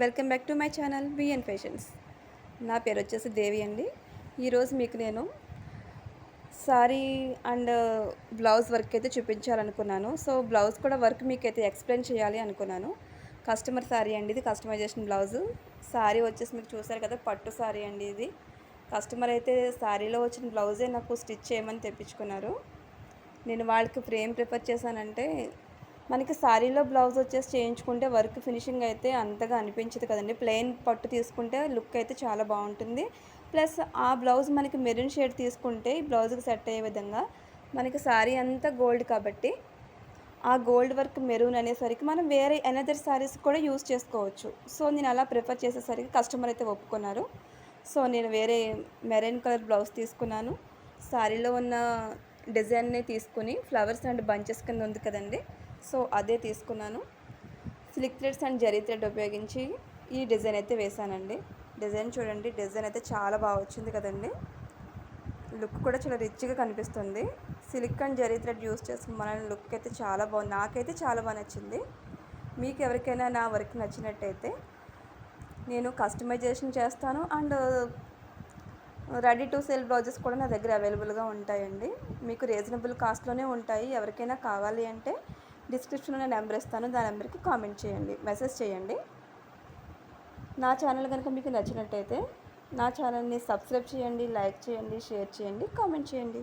Welcome back to my channel BN fashions. నా పేరు వచ్చేసి దేవి అండి. ఈరోజు మీకు నేను సారీ అండ్ బ్లౌజ్ వర్క్ అయితే చూపించాలనుకున్నాను. సో బ్లౌజ్ కూడా వర్క్ మీకైతే ఎక్స్ప్లెయిన్ చేయాలి అనుకున్నాను. కస్టమర్ సారీ అండి, ఇది కస్టమైజేషన్ బ్లౌజు. సారీ వచ్చేసి మీకు చూసారు కదా, పట్టు సారీ అండి ఇది. కస్టమర్ అయితే సారీలో వచ్చిన బ్లౌజే నాకు స్టిచ్ చేయమని తెప్పించుకున్నారు. నేను వాళ్ళకి ఫ్రేమ్ ప్రిఫర్ చేశానంటే, మనకి సారీలో బ్లౌజ్ వచ్చేసి చేయించుకుంటే వర్క్ ఫినిషింగ్ అయితే అంతగా అనిపించదు కదండి. ప్లెయిన్ పట్టు తీసుకుంటే లుక్ అయితే చాలా బాగుంటుంది. ప్లస్ ఆ బ్లౌజ్ మనకి మెరూన్ షేడ్ తీసుకుంటే ఈ బ్లౌజ్కి సెట్ అయ్యే విధంగా, మనకి సారీ అంతా గోల్డ్ కాబట్టి ఆ గోల్డ్ వర్క్ మెరూన్ అనేసరికి మనం వేరే అనదర్ సారీస్ కూడా యూజ్ చేసుకోవచ్చు. సో నేను అలా ప్రిఫర్ చేసేసరికి కస్టమర్ అయితే ఒప్పుకున్నారు. సో నేను వేరే మెరూన్ కలర్ బ్లౌజ్ తీసుకున్నాను. సారీలో ఉన్న డిజైన్ని తీసుకుని ఫ్లవర్స్ అండ్ బంచెస్ కింద ఉంది కదండి, సో అదే తీసుకున్నాను. Silk threads and zari thread ఉపయోగించి ఈ డిజైన్ అయితే వేసానండి. డిజైన్ చూడండి, డిజైన్ అయితే చాలా బాగా వచ్చింది కదండి. లుక్ కూడా చాలా రిచ్గా కనిపిస్తుంది. Silk and zari thread use చేసుకుని మన లుక్ అయితే చాలా బాగుంది. నాకైతే చాలా బాగా నచ్చింది. మీకు ఎవరికైనా నా వర్క్ నచ్చినట్టయితే నేను కస్టమైజేషన్ చేస్తాను and ready to sale blouses కూడా నా దగ్గర అవైలబుల్గా ఉంటాయండి. మీకు రీజనబుల్ కాస్ట్లోనే ఉంటాయి. ఎవరికైనా కావాలి అంటే డిస్క్రిప్షన్లో నెంబర్ ఇస్తాను, దాని నెంబర్కి కామెంట్ చేయండి, మెసేజ్ చేయండి. నా ఛానల్ కనుక మీకు నచ్చినట్టయితే నా ఛానల్ని సబ్స్క్రైబ్ చేయండి, లైక్ చేయండి, షేర్ చేయండి, కామెంట్ చేయండి.